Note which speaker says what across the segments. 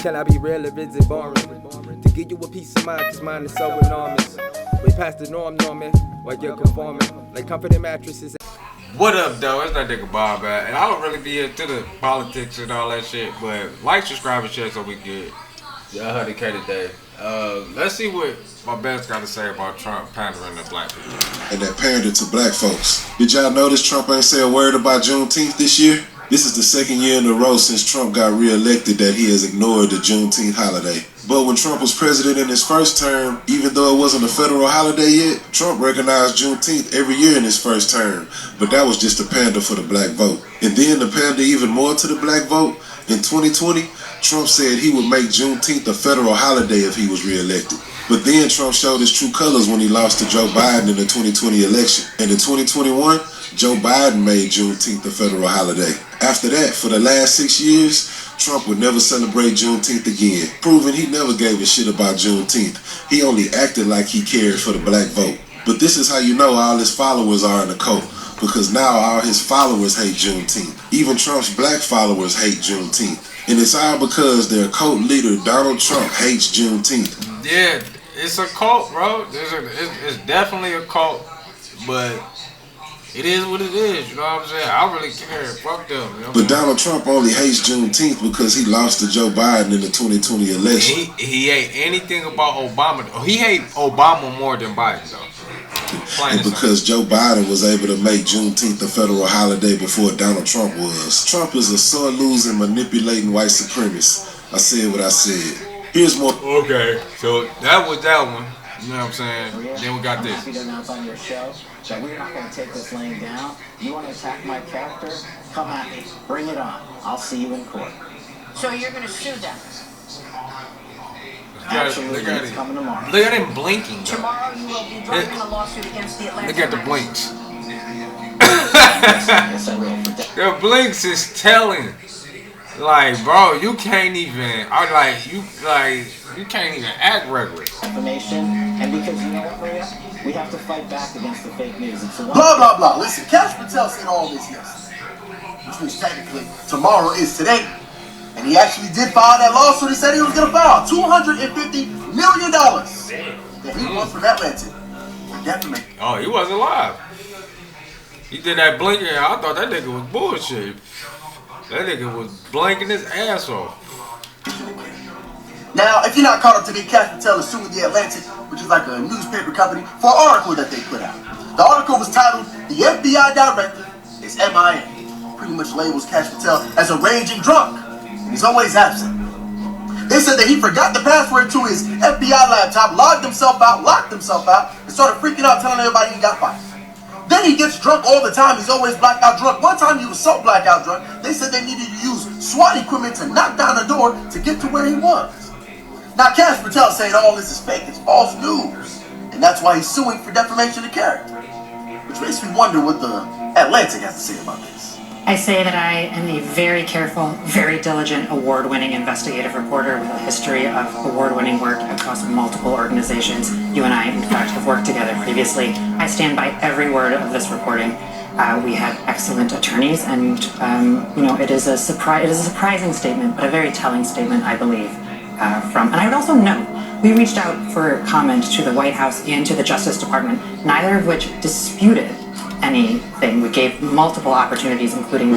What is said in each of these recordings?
Speaker 1: Can I be real or is it boring? To give you a peace of mind, cause mine is so enormous. We past the norm, Norman, while you're conforming. Like comforting mattresses.
Speaker 2: What up, though? It's that nigga Bob, man. And I don't really be into the politics and all that shit, but like, subscribe, and share so we good. Yeah, 100K today. Let's see what my best got to say about Trump pandering to black people.
Speaker 3: And that pandering to black folks. Did y'all notice Trump ain't say a word about Juneteenth this year? This is the second year in a row since Trump got reelected that he has ignored the Juneteenth holiday. But when Trump was president in his first term, even though it wasn't a federal holiday yet, Trump recognized Juneteenth every year in his first term. But that was just a pander for the black vote. And then to pander even more to the black vote, in 2020, Trump said he would make Juneteenth a federal holiday if he was reelected. But then Trump showed his true colors when he lost to Joe Biden in the 2020 election. And in 2021, Joe Biden made Juneteenth a federal holiday. After that, for the last 6 years, Trump would never celebrate Juneteenth again, proving he never gave a shit about Juneteenth. He only acted like he cared for the black vote. But this is how you know all his followers are in a cult, because now all his followers hate Juneteenth. Even Trump's black followers hate Juneteenth. And it's all because their cult leader, Donald Trump, hates Juneteenth.
Speaker 2: Yeah, it's a cult, bro. It's definitely a cult, but it is what it is, you know what I'm saying? I don't really care. Fuck them. You know
Speaker 3: but Donald Trump only hates Juneteenth because he lost to Joe Biden in the 2020 election.
Speaker 2: He hate anything about Obama. He hate Obama more than Biden, though.
Speaker 3: And because Joe Biden was able to make Juneteenth a federal holiday before Donald Trump was. Trump is a sore-losing, manipulating white supremacist. I said what I said. Here's more.
Speaker 2: Okay, so that was that one. You know what I'm saying? Then we got this.
Speaker 4: I'm happy to announce on your show that we're not going to take this laying down. You want to attack my character? Come at me. Bring it on. I'll see you in court.
Speaker 5: So you're going to sue them?
Speaker 4: Absolutely. It's coming tomorrow.
Speaker 2: Look at him blinking. Though.
Speaker 5: Tomorrow you will be dropping a lawsuit against the Atlanta.
Speaker 2: Look at the blinks.
Speaker 4: Yes, I will.
Speaker 2: The blinks is telling. Like, bro, you can't even. You can't even act regular.
Speaker 4: Information, and because you know what, Maria, we have to fight back against the fake news. It's
Speaker 6: blah blah blah. Listen, Cash Patel said all this yesterday, which means technically tomorrow is today, and he actually did file that lawsuit. He said he was gonna file $250 million that he wants from Atlanta. Definitely.
Speaker 2: Oh, he wasn't alive. He did that blinking. I thought that nigga was bullshit. That nigga was blanking his ass off.
Speaker 6: Now, if you're not caught up to date, Cash Patel is suing the Atlantic, which is like a newspaper company, for an article that they put out. The article was titled, "The FBI Director is MIA." Pretty much labels Cash Patel as a raging drunk, and he's always absent. They said that he forgot the password to his FBI laptop, logged himself out, locked himself out, and started freaking out, telling everybody he got fired. Then he gets drunk all the time. He's always blackout drunk. One time he was so blackout drunk, they said they needed to use SWAT equipment to knock down the door to get to where he was. Now Cash Patel saying all this is fake, it's false news. And that's why he's suing for defamation of character. Which makes me wonder what the Atlantic has to say about this.
Speaker 7: I say that I am a very careful, very diligent, award-winning investigative reporter with a history of award-winning work across multiple organizations. You and I, in fact, have worked together previously. I stand by every word of this reporting. We had excellent attorneys, and it is a surprising statement, but a very telling statement, I believe. And I would also note, we reached out for comment to the White House and to the Justice Department, neither of which disputed anything. We gave multiple opportunities, including...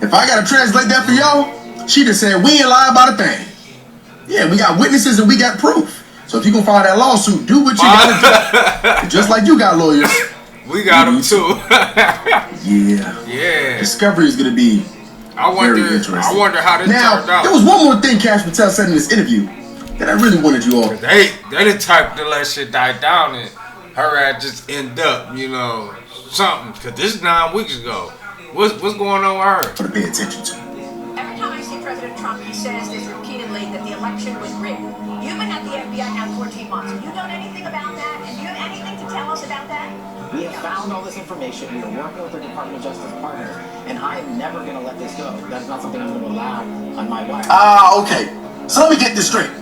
Speaker 6: If I gotta translate that for y'all, she just said, we ain't lie about a thing. Yeah, we got witnesses and we got proof. So if you gonna file that lawsuit, do what you gotta do. Just like you got lawyers.
Speaker 2: We got them too.
Speaker 6: Yeah. Discovery is gonna be very interesting.
Speaker 2: I wonder how this turned out.
Speaker 6: There was one more thing Cash Patel said in this interview that I really wanted you all.
Speaker 2: They didn't type to let shit die down and her ass just end up, something. Cause this is 9 weeks ago. What's going on with her?
Speaker 6: To pay attention to.
Speaker 5: Every time I see President Trump, he says this repeatedly that the election was rigged. You've been at the FBI now 14 months. Have you done anything about that? And do you have anything to tell us about that?
Speaker 4: We have found all this information. We are working with our Department of Justice partners, and I am never going to let this go. That's not something I'm going to allow on my watch.
Speaker 6: Okay. So let me get this straight.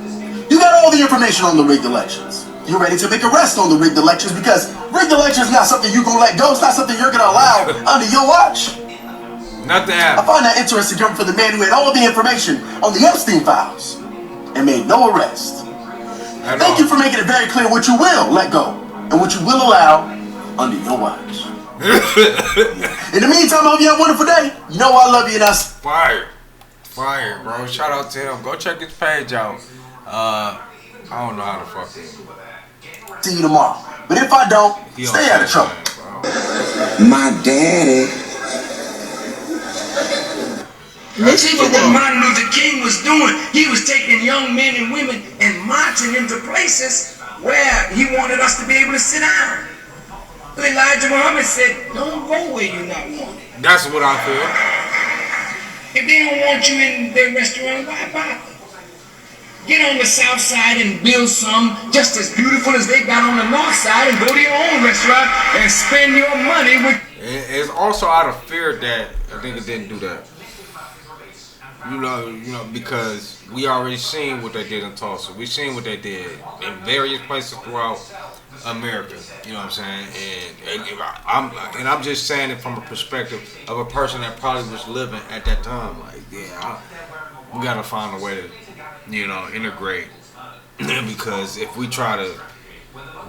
Speaker 6: You got all the information on the rigged elections. You're ready to make arrests on the rigged elections because rigged elections is not something you're going to let go. It's not something you're going to allow under your watch.
Speaker 2: Nothing happened.
Speaker 6: I find that interesting coming from the man who had all the information on the Epstein files. and made no arrest. Thank you for making it very clear what you will let go and what you will allow under your watch. In the meantime, I hope you have a wonderful day. You know I love you, and that's
Speaker 2: fire, bro. Shout out to him. Go check his page out. I don't know how to fuck it.
Speaker 6: See you tomorrow. But if I don't, stay out of trouble.
Speaker 8: My daddy.
Speaker 9: See what Martin Luther King was doing. He was taking young men and women and marching them to places where he wanted us to be able to sit down. But Elijah Muhammad said, don't go where you're not wanted.
Speaker 2: That's what I feel.
Speaker 9: If they don't want you in their restaurant, why bother? Get on the south side and build some just as beautiful as they got on the north side and go to your own restaurant and spend your money with...
Speaker 2: It's also out of fear that I think it didn't do that. You know, because we already seen what they did in Tulsa. We seen what they did in various places throughout America. You know what I'm saying? And I'm just saying it from a perspective of a person that probably was living at that time. Like, yeah, we gotta find a way to, integrate. Because if we try to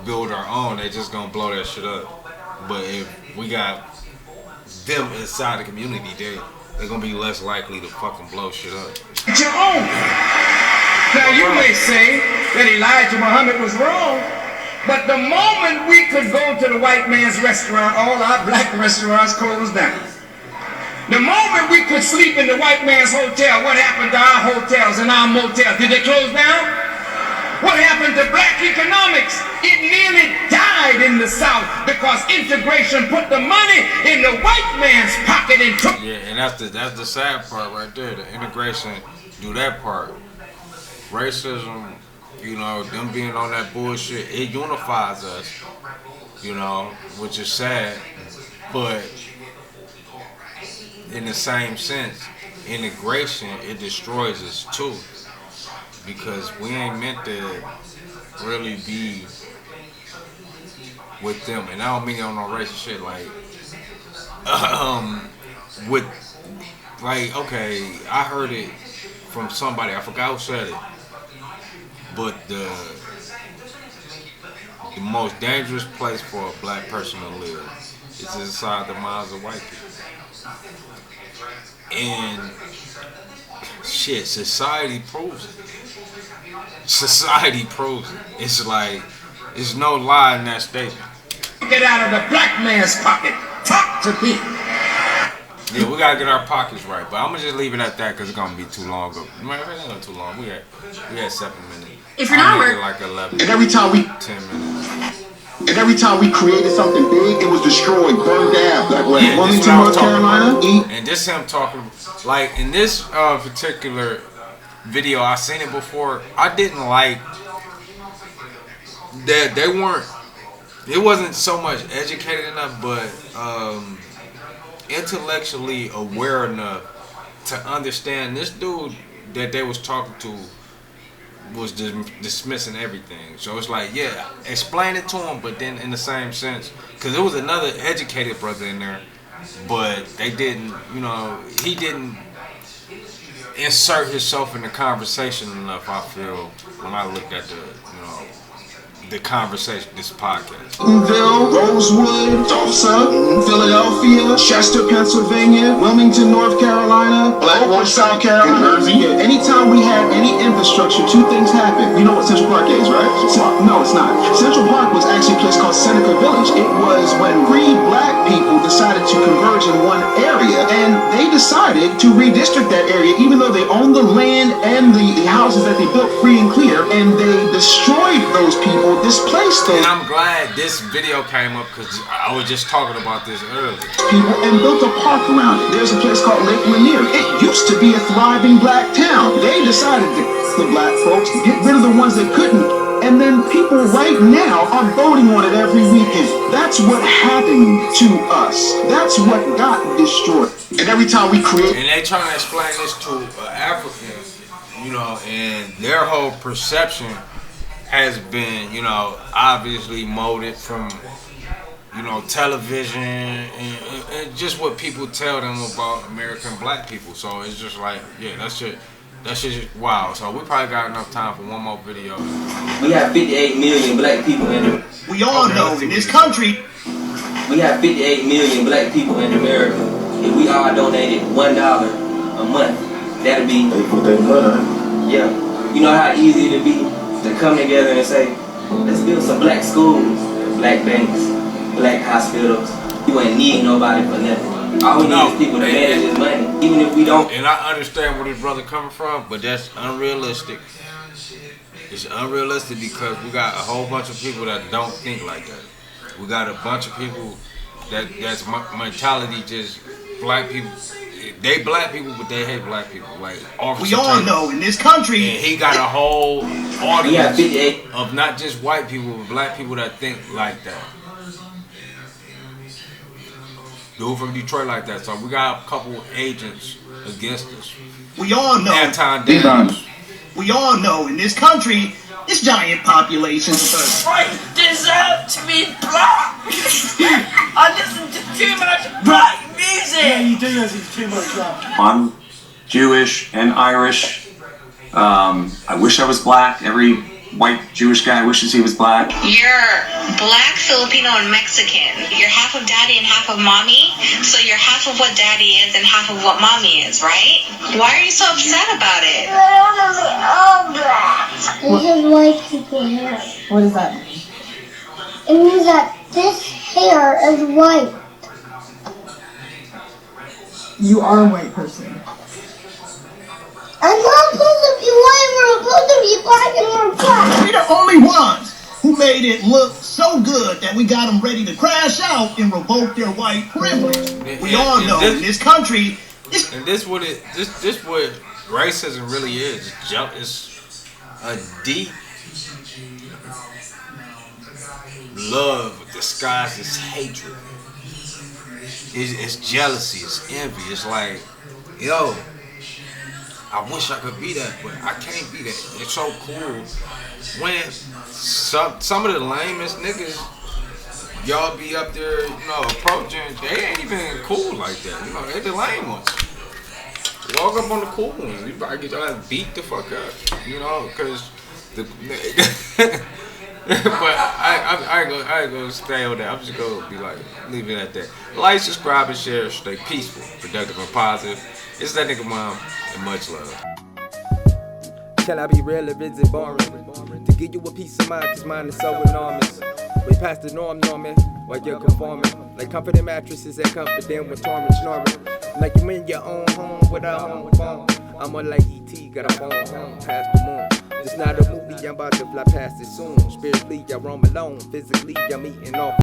Speaker 2: build our own, they just gonna blow that shit up. But if we got them inside the community, they're gonna be less likely to fucking blow shit up.
Speaker 9: Your own. Now you may say that Elijah Muhammad was wrong, but the moment we could go to the white man's restaurant, all our black restaurants closed down. The moment we could sleep in the white man's hotel, what happened to our hotels and our motels? Did they close down? What happened to black economics? It nearly died in the South because integration put the money in the white man's pocket and took...
Speaker 2: Yeah, and that's the sad part right there. The integration do that part. Racism, them being on that bullshit, it unifies us, which is sad. But in the same sense, integration, it destroys us too. Because we ain't meant to really be with them. And I don't mean on no racist shit, okay, I heard it from somebody, I forgot who said it, but the most dangerous place for a black person to live is inside the minds of white people. And shit, society proves it. Society proves it. It's like, there's no lie in that statement.
Speaker 9: Get out of the black man's pocket. Talk to me.
Speaker 2: Yeah, we gotta get our pockets right, but I'm gonna just leave it at that because it's gonna be too long. Man, it ain't gonna too long. We had 7 minutes.
Speaker 10: If you're not working,
Speaker 2: like 11.
Speaker 6: And every time we
Speaker 2: 10 minutes.
Speaker 6: And every time we created something big, it was destroyed, burned down. Like what?
Speaker 2: Yeah,
Speaker 6: Wilmington, North Carolina.
Speaker 2: And this him talking, like in this particular video, I seen it before. I didn't like that they weren't. It wasn't so much educated enough, but intellectually aware enough to understand this dude that they was talking to was dismissing everything. So it's like, yeah, explain it to him, but then in the same sense, because there was another educated brother in there, but they didn't, he didn't insert himself in the conversation enough, I feel, when I looked at the conversation, this podcast.
Speaker 6: Rosewood, Tulsa, Philadelphia, Chester, Pennsylvania, Wilmington, North Carolina, Blackwood, South Carolina, Jersey. Anytime we had any infrastructure, two things happen. You know what Central Park is, right? No, it's not. Central Park was actually a place called Seneca Village. It was when free black people decided to converge in one area, and they decided to redistrict that area, even though they owned the land and the houses that they built free and clear, and they destroyed those people. Displaced them.
Speaker 2: And I'm glad this video came up because I was just talking about this earlier.
Speaker 6: People and built a park around it. There's a place called Lake Lanier. It used to be a thriving black town. They decided to the black folks, get rid of the ones that couldn't. And then people right now are voting on it every weekend. That's what happened to us. That's what got destroyed. And every time we create...
Speaker 2: And they trying to explain this to Africans, and their whole perception has been, obviously molded from, television and just what people tell them about American black people. So it's just like, yeah, that's it. That shit is wild. So we probably got enough time for one more video.
Speaker 10: We have 58 million black people in America.
Speaker 6: We all know in this country.
Speaker 10: We have 58 million black people in America. If we all donated $1 a month, that'd be.
Speaker 3: They put their money.
Speaker 10: Yeah. You know how easy it'd be to come together and say, let's build some black schools, black banks, black hospitals. You ain't need nobody for nothing. All we need is people to manage this money, even if we don't.
Speaker 2: And I understand where this brother coming from, but that's unrealistic. It's unrealistic because we got a whole bunch of people that don't think like that. We got a bunch of people that's mentality just black people. They black people, but they hate black people. Like
Speaker 6: we all know in this country.
Speaker 2: And he got a whole audience of not just white people, but black people that think like that. Dude from Detroit like that. So we got a couple agents against us.
Speaker 6: We all know. We all know in this country, this giant population of us.
Speaker 5: I deserve to be black. I listen to too much black music.
Speaker 6: Yeah, you do listen to too much black.
Speaker 11: I'm Jewish and Irish. I wish I was black. Every white Jewish guy wishes he was black.
Speaker 12: You're black, Filipino, and Mexican. You're half of daddy and half of mommy. So you're half of what daddy is and half of what mommy is, right? Why are you so upset about it?
Speaker 13: I want to be all black. This is white people hair.
Speaker 14: What does that mean?
Speaker 13: It means that this hair is white.
Speaker 14: You are a white person.
Speaker 13: I'm not supposed to be white, we're supposed to be black, and we're black.
Speaker 6: We're the only ones who made it look so good that we got them ready to crash out and revoke their white privilege. We all know in this country.
Speaker 2: And this what racism really is. It's a deep love disguised as hatred. It's jealousy. It's envy. It's like, yo, I wish I could be that, but I can't be that. It's so cool when some of the lamest niggas y'all be up there, you know, approaching. They ain't even cool like that. You know, they the lame ones. Walk up on the cool ones. You probably get y'all beat the fuck up. You know, because the. But I ain't gonna stay on that. I'm just gonna be like, leave it at that. Like, subscribe, and share. Stay peaceful, productive, and positive. It's that nigga mom, and much love.
Speaker 1: Can I be real or is it boring? To give you a peace of mind, cause mine is so enormous. Way past the norm, Norman, while you're conforming. Like comforting mattresses that comfort them with torment snoring. Like you in your own home with a home phone. I'm on like E.T., got a phone home past the moon. It's not a movie, I'm about to fly past it soon. Spiritually, I roam alone. Physically, I'm eating off.